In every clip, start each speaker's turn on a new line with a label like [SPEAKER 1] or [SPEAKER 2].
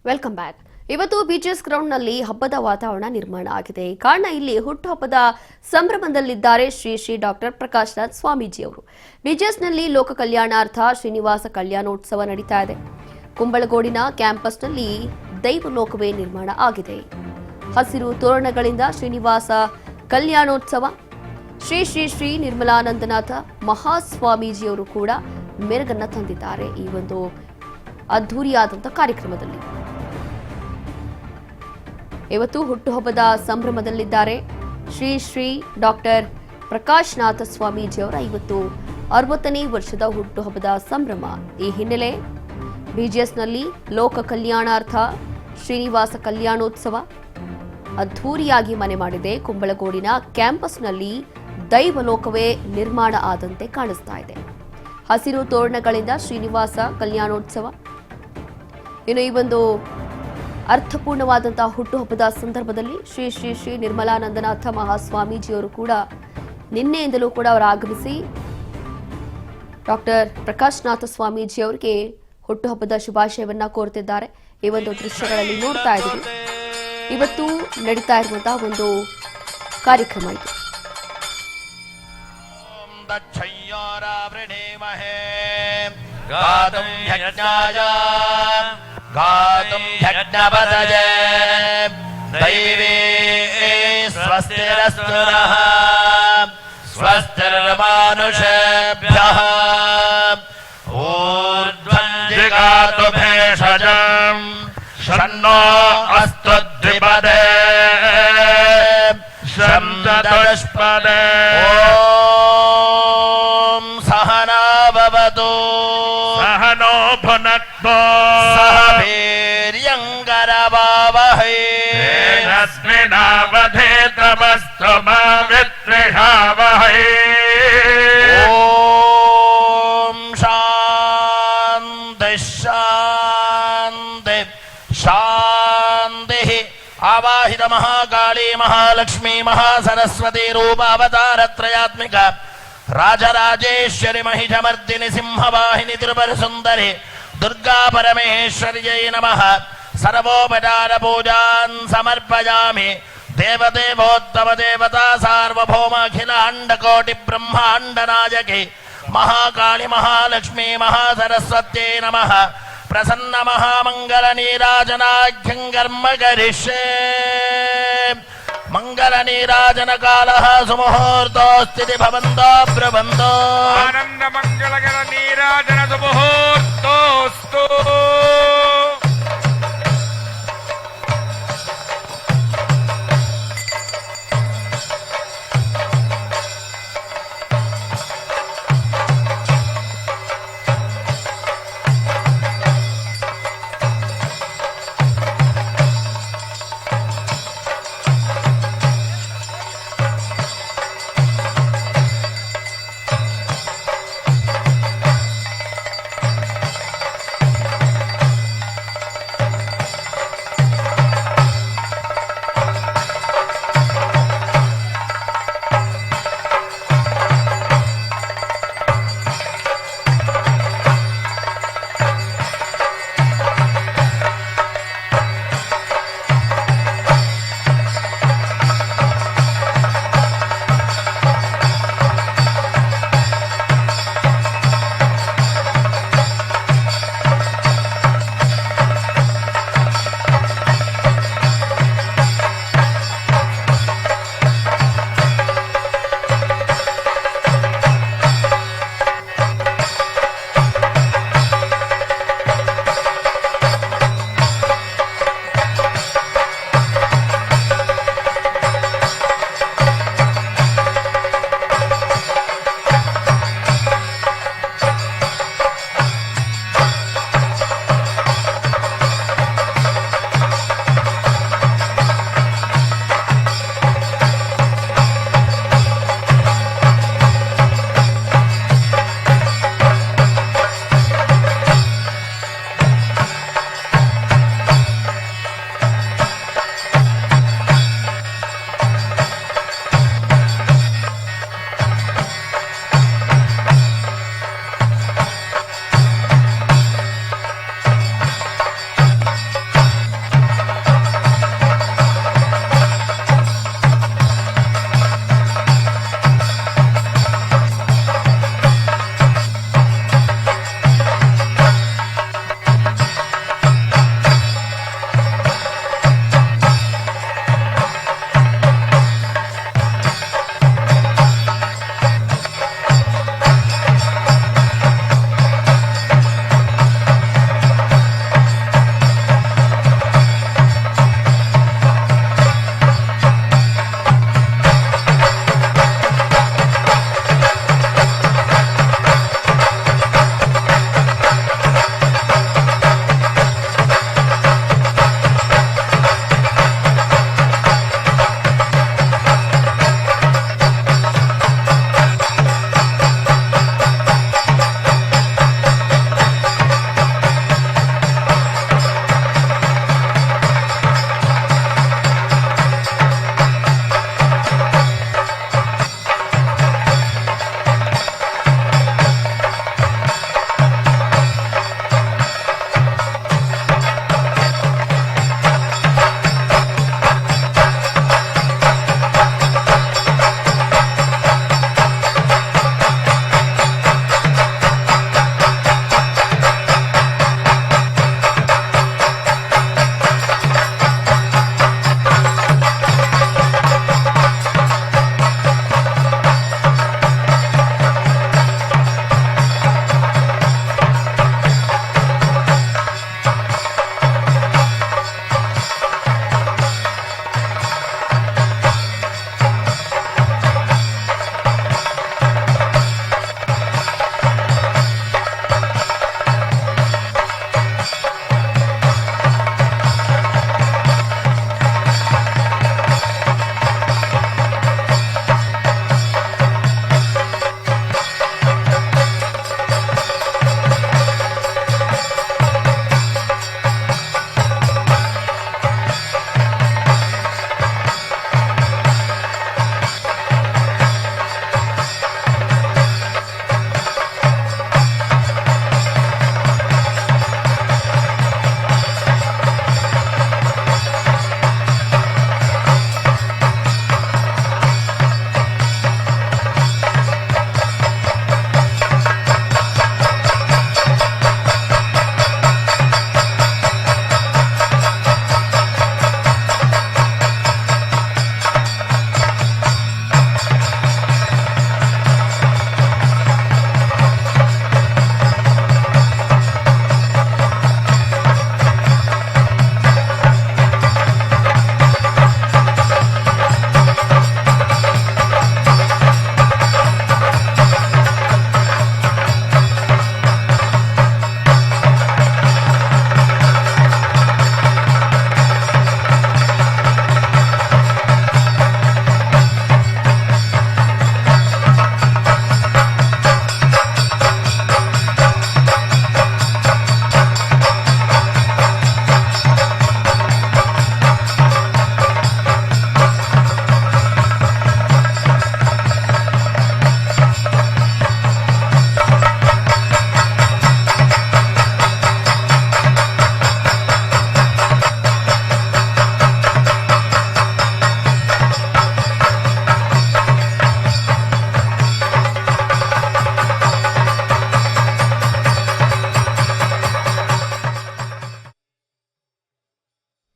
[SPEAKER 1] Welcome back. ಇವತ್ತು BGS ಗ್ರೌಂಡ್ನಲ್ಲಿ ಹಬ್ಬದ ವಾತಾವರಣ ನಿರ್ಮಾಣ ಆಗಿದೆ. ಕಾರಣ ಇಲ್ಲಿ ಹುಟ್ಟುಹಬ್ಬದ ಸಂಭ್ರಮದಲ್ಲಿದ್ದಾರೆ ಶ್ರೀ ಶ್ರೀ ಡಾಕ್ಟರ್ ಪ್ರಕಾಶನಾಥ್ ಸ್ವಾಮೀಜಿ ಅವರು. ಬಿಜಿಎಸ್ನಲ್ಲಿ ಲೋಕ ಕಲ್ಯಾಣಾರ್ಥ ಶ್ರೀನಿವಾಸ ಕಲ್ಯಾಣೋತ್ಸವ ನಡೀತಾ ಇದೆ. ಕುಂಬಳಗೋಡಿನ ಕ್ಯಾಂಪಸ್ನಲ್ಲಿ ದೈವಲೋಕವೇ ನಿರ್ಮಾಣ ಆಗಿದೆ. ಹಸಿರು ತೋರಣಗಳಿಂದ ಶ್ರೀನಿವಾಸ ಕಲ್ಯಾಣೋತ್ಸವ. ಶ್ರೀ ಶ್ರೀ ಶ್ರೀ ನಿರ್ಮಲಾನಂದನಾಥ ಮಹಾಸ್ವಾಮೀಜಿಯವರು ಕೂಡ ಮೆರುಗನ್ನ ತಂದಿದ್ದಾರೆ ಈ ಒಂದು ಅದ್ಧೂರಿಯಾದಂಥ ಕಾರ್ಯಕ್ರಮದಲ್ಲಿ. ಇವತ್ತು ಹುಟ್ಟುಹಬ್ಬದ ಸಂಭ್ರಮದಲ್ಲಿದ್ದಾರೆ ಶ್ರೀ ಶ್ರೀ ಡಾಕ್ಟರ್ ಪ್ರಕಾಶನಾಥ ಸ್ವಾಮೀಜಿಯವರ ಇವತ್ತು 60ನೇ ವರ್ಷದ ಹುಟ್ಟುಹಬ್ಬದ ಸಂಭ್ರಮ. ಈ ಹಿನ್ನೆಲೆ ಬಿಜಿಎಸ್ನಲ್ಲಿ ಲೋಕ ಕಲ್ಯಾಣಾರ್ಥ ಶ್ರೀನಿವಾಸ ಕಲ್ಯಾಣೋತ್ಸವ ಅದ್ಧೂರಿಯಾಗಿ ಮನೆ ಮಾಡಿದೆ. ಕುಂಬಳಗೋಡಿನ ಕ್ಯಾಂಪಸ್ನಲ್ಲಿ ದೈವಲೋಕವೇ ನಿರ್ಮಾಣ ಆದಂತೆ ಕಾಣಿಸ್ತಾ ಇದೆ. ಹಸಿರು ತೋರಣಗಳಿಂದ ಶ್ರೀನಿವಾಸ ಕಲ್ಯಾಣೋತ್ಸವ. ಇನ್ನು ಈ ಒಂದು ಅರ್ಥಪೂರ್ಣವಾದಂತಹ ಹುಟ್ಟುಹಬ್ಬದ ಸಂದರ್ಭದಲ್ಲಿ ಶ್ರೀ ಶ್ರೀ ಶ್ರೀ ನಿರ್ಮಲಾನಂದನಾಥ ಮಹಾಸ್ವಾಮೀಜಿಯವರು ಕೂಡ ನಿನ್ನೆಯಿಂದಲೂ ಕೂಡ ಅವರು ಆಗಮಿಸಿ ಡಾಕ್ಟರ್ ಪ್ರಕಾಶನಾಥ ಸ್ವಾಮೀಜಿ ಅವರಿಗೆ ಹುಟ್ಟುಹಬ್ಬದ ಶುಭಾಶಯವನ್ನ ಕೋರುತ್ತಿದ್ದಾರೆ. ಈ ಒಂದು ದೃಶ್ಯಗಳಲ್ಲಿ ನೋಡ್ತಾ ಇದ್ದೀವಿ. ಇವತ್ತು ನಡೀತಾ ಇರುವಂತಹ ಒಂದು ಕಾರ್ಯಕ್ರಮ ಇದು.
[SPEAKER 2] गातुं यज्ञपतये दैवी स्वस्तिरस्तु नः स्वस्तिर्मानुषेभ्यः ऊर्ध्वं जिगातु भेषजं शन्नो अस्तु द्विपदे शं चतुष्पदे ॐ सहना भवतु सहनो भुनक्तो वीर्यङ्करवावहै तेजस्विनावधीतमस्तु मा विद्विषावहै ॐ शान्ति शान्ति शान्तिः आवाहित महाकाली महालक्ष्मी महासरस्वती रूपावतारत्रयात्मिक राजराजेश्वरी महिषमर्दिनि सिंहवाहिनी त्रिपुरसुन्दरी दुर्गा परमेश्वर्यै नमः. सर्वोपचार पूजान् समर्पयामि. देवदेवोत्तम देवता सार्वभौम अखिल अंडकोटि ब्रह्मांड नायकी महाकाली महालक्ष्मी महासरस्वत्यै नमः. प्रसन्न महामंगल नीराजनाख्यं कर्म करिष्ये. मंगल नीराजन कालः सुमुहूर्तोस्थिति भवन्तो ब्रुवन्तो
[SPEAKER 3] आनंद मंगलकर नीराजन सुमुहूर्तोस्तु.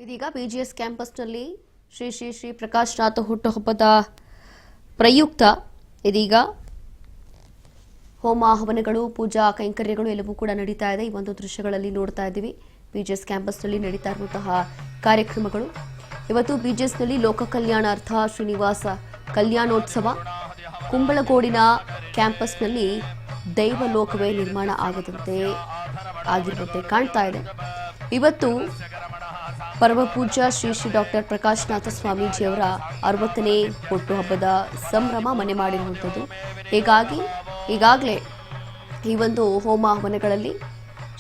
[SPEAKER 1] ಇದೀಗ ಬಿಜಿಎಸ್ ಕ್ಯಾಂಪಸ್ನಲ್ಲಿ ಶ್ರೀ ಶ್ರೀ ಶ್ರೀ ಪ್ರಕಾಶ್ನಾಥ ಹುಟ್ಟುಹಬ್ಬದ ಪ್ರಯುಕ್ತ ಇದೀಗ ಹೋಮ ಹವನಗಳು ಪೂಜಾ ಕೈಂಕರ್ಯಗಳು ಎಲ್ಲವೂ ಕೂಡ ನಡೀತಾ ಇದೆ. ಈ ಒಂದು ದೃಶ್ಯಗಳಲ್ಲಿ ನೋಡ್ತಾ ಇದ್ದೀವಿ ಬಿಜಿಎಸ್ ಕ್ಯಾಂಪಸ್ನಲ್ಲಿ ನಡೀತಾ ಇರುವಂತಹ ಕಾರ್ಯಕ್ರಮಗಳು. ಇವತ್ತು ಬಿಜಿಎಸ್ನಲ್ಲಿ ಲೋಕ ಕಲ್ಯಾಣಾರ್ಥ ಶ್ರೀನಿವಾಸ ಕಲ್ಯಾಣೋತ್ಸವ. ಕುಂಬಳಗೋಡಿನ ಕ್ಯಾಂಪಸ್ನಲ್ಲಿ ದೈವ ಲೋಕವೇ ನಿರ್ಮಾಣ ಆಗಿರುವಂತೆ ಕಾಣ್ತಾ ಇದೆ. ಇವತ್ತು ಪರಮ ಪೂಜ್ಯ ಶ್ರೀ ಶ್ರೀ ಡಾಕ್ಟರ್ ಪ್ರಕಾಶ್ನಾಥ ಸ್ವಾಮೀಜಿಯವರ 60ನೇ ಹುಟ್ಟುಹಬ್ಬದ ಸಂಭ್ರಮ ಮನೆ ಮಾಡಿರುವಂಥದ್ದು. ಈಗಾಗಲೇ ಈ ಒಂದು ಹೋಮ ಹವನಗಳಲ್ಲಿ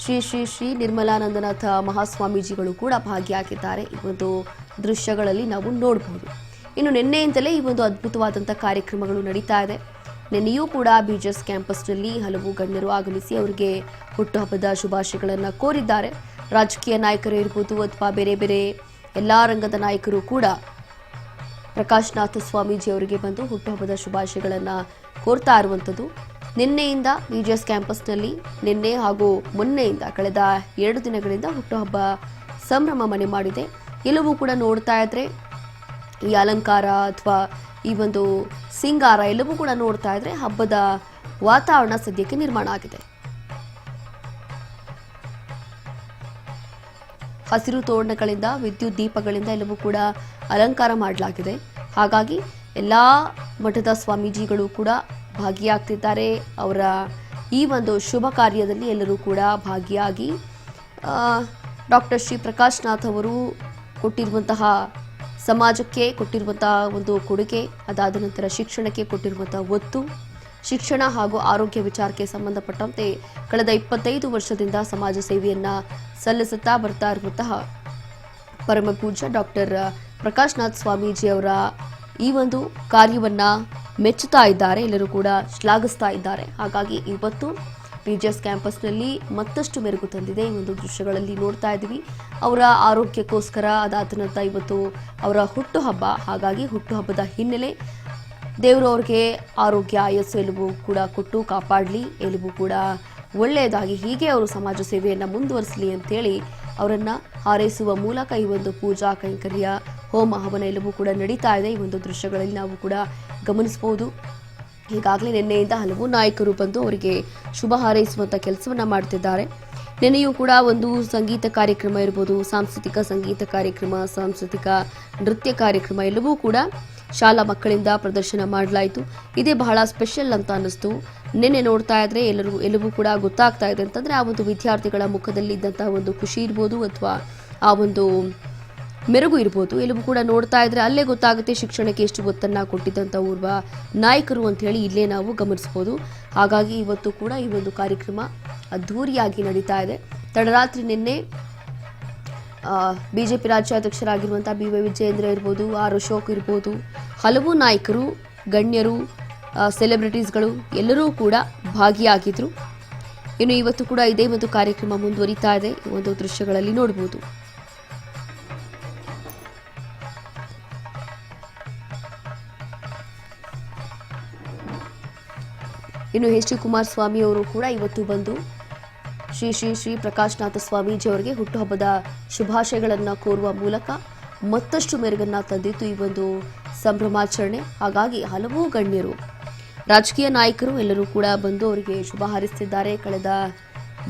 [SPEAKER 1] ಶ್ರೀ ಶ್ರೀ ಶ್ರೀ ನಿರ್ಮಲಾನಂದನಾಥ ಮಹಾಸ್ವಾಮೀಜಿಗಳು ಕೂಡ ಭಾಗಿಯಾಗಿದ್ದಾರೆ. ಈ ಒಂದು ದೃಶ್ಯಗಳಲ್ಲಿ ನಾವು ನೋಡಬಹುದು. ಇನ್ನು ನಿನ್ನೆಯಿಂದಲೇ ಈ ಒಂದು ಅದ್ಭುತವಾದಂಥ ಕಾರ್ಯಕ್ರಮಗಳು ನಡೀತಾ ಇದೆ. ನಿನ್ನೆಯೂ ಕೂಡ ಬಿಜಿಎಸ್ ಕ್ಯಾಂಪಸ್ನಲ್ಲಿ ಹಲವು ಗಣ್ಯರು ಆಗಮಿಸಿ ಅವರಿಗೆ ಹುಟ್ಟುಹಬ್ಬದ ಶುಭಾಶಯಗಳನ್ನು ಕೋರಿದ್ದಾರೆ. ರಾಜಕೀಯ ನಾಯಕರು ಇರ್ಬೋದು ಅಥವಾ ಬೇರೆ ಬೇರೆ ಎಲ್ಲ ರಂಗದ ನಾಯಕರು ಕೂಡ ಪ್ರಕಾಶ್ನಾಥ ಸ್ವಾಮೀಜಿ ಅವರಿಗೆ ಬಂದು ಹುಟ್ಟುಹಬ್ಬದ ಶುಭಾಶಯಗಳನ್ನು ಕೋರ್ತಾ ಇರುವಂಥದ್ದು. ನಿನ್ನೆಯಿಂದ ಬಿಜಿಎಸ್ ಕ್ಯಾಂಪಸ್ನಲ್ಲಿ ನಿನ್ನೆ ಹಾಗೂ ಮೊನ್ನೆಯಿಂದ ಕಳೆದ 2 ದಿನಗಳಿಂದ ಹುಟ್ಟುಹಬ್ಬ ಸಂಭ್ರಮ ಮನೆ ಮಾಡಿದೆ. ಎಲ್ಲವೂ ಕೂಡ ನೋಡ್ತಾ ಇದ್ರೆ ಈ ಅಲಂಕಾರ ಅಥವಾ ಈ ಒಂದು ಸಿಂಗಾರ ಎಲ್ಲವೂ ಕೂಡ ನೋಡ್ತಾ ಇದ್ರೆ ಹಬ್ಬದ ವಾತಾವರಣ ಸದ್ಯಕ್ಕೆ ನಿರ್ಮಾಣ ಆಗಿದೆ. ಹಸಿರು ತೋರಣಗಳಿಂದ ವಿದ್ಯುತ್ ದೀಪಗಳಿಂದ ಎಲ್ಲವೂ ಕೂಡ ಅಲಂಕಾರ ಮಾಡಲಾಗಿದೆ. ಹಾಗಾಗಿ ಎಲ್ಲ ಮಠದ ಸ್ವಾಮೀಜಿಗಳು ಕೂಡ ಭಾಗಿಯಾಗ್ತಿದ್ದಾರೆ. ಅವರ ಈ ಒಂದು ಶುಭ ಕಾರ್ಯದಲ್ಲಿ ಎಲ್ಲರೂ ಕೂಡ ಭಾಗಿಯಾಗಿ ಡಾಕ್ಟರ್ ಶ್ರೀ ಪ್ರಕಾಶ್ನಾಥ್ ಅವರು ಕೊಟ್ಟಿರುವಂತಹ ಸಮಾಜಕ್ಕೆ ಕೊಟ್ಟಿರುವಂತಹ ಒಂದು ಕೊಡುಗೆ, ಅದಾದ ನಂತರ ಶಿಕ್ಷಣಕ್ಕೆ ಕೊಟ್ಟಿರುವಂತಹ ಒತ್ತು, ಶಿಕ್ಷಣ ಹಾಗೂ ಆರೋಗ್ಯ ವಿಚಾರಕ್ಕೆ ಸಂಬಂಧಪಟ್ಟಂತೆ ಕಳೆದ 25 ವರ್ಷದಿಂದ ಸಮಾಜ ಸೇವೆಯನ್ನ ಸಲ್ಲಿಸುತ್ತಾ ಬರ್ತಾ ಇರುವಂತಹ ಪರಮ ಪೂಜ್ಯ ಡಾಕ್ಟರ್ ಪ್ರಕಾಶ್ನಾಥ್ ಸ್ವಾಮೀಜಿ ಅವರ ಈ ಒಂದು ಕಾರ್ಯವನ್ನ ಮೆಚ್ಚುತ್ತಾ ಇದ್ದಾರೆ. ಎಲ್ಲರೂ ಕೂಡ ಶ್ಲಾಘಿಸ್ತಾ ಇದ್ದಾರೆ. ಹಾಗಾಗಿ ಇವತ್ತು ಬಿಜಿಎಸ್ ಕ್ಯಾಂಪಸ್ನಲ್ಲಿ ಮತ್ತಷ್ಟು ಮೆರುಗು ತಂದಿದೆ. ಈ ಒಂದು ದೃಶ್ಯಗಳಲ್ಲಿ ನೋಡ್ತಾ ಇದ್ದೀವಿ. ಅವರ ಆರೋಗ್ಯಕ್ಕೋಸ್ಕರ ಅದಾದ ನಂತರ ಇವತ್ತು ಅವರ ಹುಟ್ಟುಹಬ್ಬ. ಹಾಗಾಗಿ ಹುಟ್ಟುಹಬ್ಬದ ಹಿನ್ನೆಲೆ ದೇವರು ಅವ್ರಿಗೆ ಆರೋಗ್ಯ ಆಯಸ್ಸು ಎಲ್ಲವೂ ಕೂಡ ಕೊಟ್ಟು ಕಾಪಾಡಲಿ, ಎಲ್ಲವೂ ಕೂಡ ಒಳ್ಳೆಯದಾಗಿ ಹೀಗೆ ಅವರು ಸಮಾಜ ಸೇವೆಯನ್ನು ಮುಂದುವರಿಸಲಿ ಅಂತೇಳಿ ಅವರನ್ನು ಹಾರೈಸುವ ಮೂಲಕ ಈ ಒಂದು ಪೂಜಾ ಕೈಂಕರ್ಯ ಹೋಮ ಹವನ ಎಲ್ಲವೂ ಕೂಡ ನಡೀತಾ ಇದೆ. ಈ ಒಂದು ದೃಶ್ಯಗಳಲ್ಲಿ ನಾವು ಕೂಡ ಗಮನಿಸಬಹುದು. ಈಗಾಗಲೇ ನಿನ್ನೆಯಿಂದ ಹಲವು ನಾಯಕರು ಬಂದು ಅವರಿಗೆ ಶುಭ ಹಾರೈಸುವಂಥ ಕೆಲಸವನ್ನು ಮಾಡ್ತಿದ್ದಾರೆ. ನಿನ್ನೆಯೂ ಕೂಡ ಒಂದು ಸಂಗೀತ ಕಾರ್ಯಕ್ರಮ ಇರ್ಬೋದು, ಸಾಂಸ್ಕೃತಿಕ ಸಂಗೀತ ಕಾರ್ಯಕ್ರಮ, ಸಾಂಸ್ಕೃತಿಕ ನೃತ್ಯ ಕಾರ್ಯಕ್ರಮ ಎಲ್ಲವೂ ಕೂಡ ಶಾಲಾ ಮಕ್ಕಳಿಂದ ಪ್ರದರ್ಶನ ಮಾಡಲಾಯಿತು. ಇದೇ ಬಹಳ ಸ್ಪೆಷಲ್ ಅಂತ ಅನ್ನಿಸ್ತು. ನಿನ್ನೆ ನೋಡ್ತಾ ಇದ್ರೆ ಎಲ್ಲವೂ ಕೂಡ ಗೊತ್ತಾಗ್ತಾ ಇದೆ ಅಂತಂದರೆ ಆ ಒಂದು ವಿದ್ಯಾರ್ಥಿಗಳ ಮುಖದಲ್ಲಿ ಇದ್ದಂತಹ ಒಂದು ಖುಷಿ ಇರ್ಬೋದು ಅಥವಾ ಆ ಒಂದು ಮೆರುಗು ಇರ್ಬೋದು. ಎಲ್ಲವೂ ಕೂಡ ನೋಡ್ತಾ ಇದ್ರೆ ಅಲ್ಲೇ ಗೊತ್ತಾಗುತ್ತೆ ಶಿಕ್ಷಣಕ್ಕೆ ಎಷ್ಟು ಒತ್ತನ್ನು ಕೊಟ್ಟಿದ್ದಂಥ ಓರ್ವ ನಾಯಕರು ಅಂತ ಹೇಳಿ ಇಲ್ಲೇ ನಾವು ಗಮನಿಸ್ಬೋದು. ಹಾಗಾಗಿ ಇವತ್ತು ಕೂಡ ಈ ಒಂದು ಕಾರ್ಯಕ್ರಮ ಅದ್ಧೂರಿಯಾಗಿ ನಡೀತಾ ಇದೆ. ತಡರಾತ್ರಿ ನಿನ್ನೆ ಬಿಜೆಪಿ ರಾಜ್ಯಾಧ್ಯಕ್ಷರಾಗಿರುವಂಥ BY ವಿಜಯೇಂದ್ರ ಇರ್ಬೋದು, ಆರ್ ಅಶೋಕ್ ಇರ್ಬೋದು, ಹಲವು ನಾಯಕರು, ಗಣ್ಯರು, ಸೆಲೆಬ್ರಿಟೀಸ್ಗಳು ಎಲ್ಲರೂ ಕೂಡ ಭಾಗಿಯಾಗಿದ್ರು. ಇನ್ನು ಇವತ್ತು ಕೂಡ ಇದೇ ಒಂದು ಕಾರ್ಯಕ್ರಮ ಮುಂದುವರಿತಾ ಇದೆ. ಈ ಒಂದು ದೃಶ್ಯಗಳಲ್ಲಿ ನೋಡಬಹುದು. ಇನ್ನು HD ಕುಮಾರಸ್ವಾಮಿ ಅವರು ಕೂಡ ಇವತ್ತು ಬಂದು ಶ್ರೀ ಶ್ರೀ ಶ್ರೀ ಪ್ರಕಾಶ್ನಾಥ ಸ್ವಾಮೀಜಿ ಅವರಿಗೆ ಹುಟ್ಟುಹಬ್ಬದ ಶುಭಾಶಯಗಳನ್ನು ಕೋರುವ ಮೂಲಕ ಮತ್ತಷ್ಟು ಮೆರುಗನ್ನ ತಂದಿತ್ತು ಈ ಒಂದು ಸಂಭ್ರಮಾಚರಣೆ. ಹಾಗಾಗಿ ಹಲವು ಗಣ್ಯರು, ರಾಜಕೀಯ ನಾಯಕರು ಎಲ್ಲರೂ ಕೂಡ ಬಂದು ಅವರಿಗೆ ಶುಭ ಹಾರೈಸುತ್ತಿದ್ದಾರೆ. ಕಳೆದ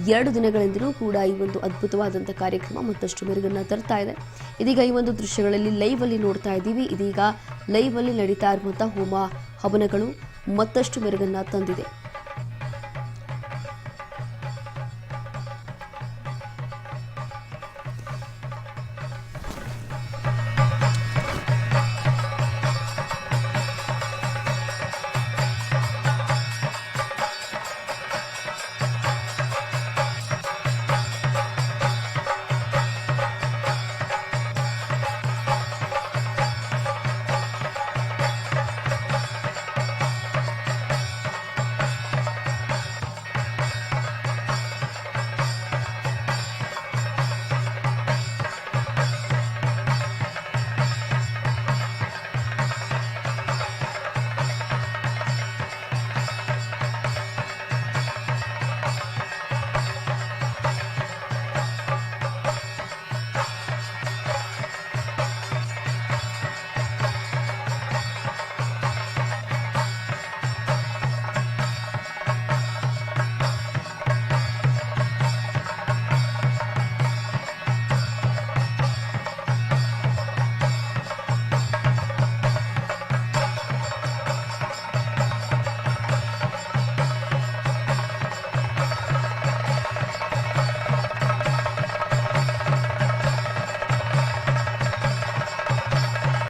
[SPEAKER 1] 2 ದಿನಗಳಿಂದಲೂ ಕೂಡ ಈ ಒಂದು ಅದ್ಭುತವಾದಂಥ ಕಾರ್ಯಕ್ರಮ ಮತ್ತಷ್ಟು ಮೆರುಗನ್ನ ತರ್ತಾ ಇದೆ. ಇದೀಗ ಈ ಒಂದು ದೃಶ್ಯಗಳಲ್ಲಿ ಲೈವ್ ಅಲ್ಲಿ ನೋಡ್ತಾ ಇದ್ದೀವಿ. ಇದೀಗ ಲೈವ್ ಅಲ್ಲಿ ನಡೀತಾ ಇರುವಂತಹ ಹೋಮ ಹವನಗಳು ಮತ್ತಷ್ಟು ಮೆರುಗನ್ನ ತಂದಿದೆ.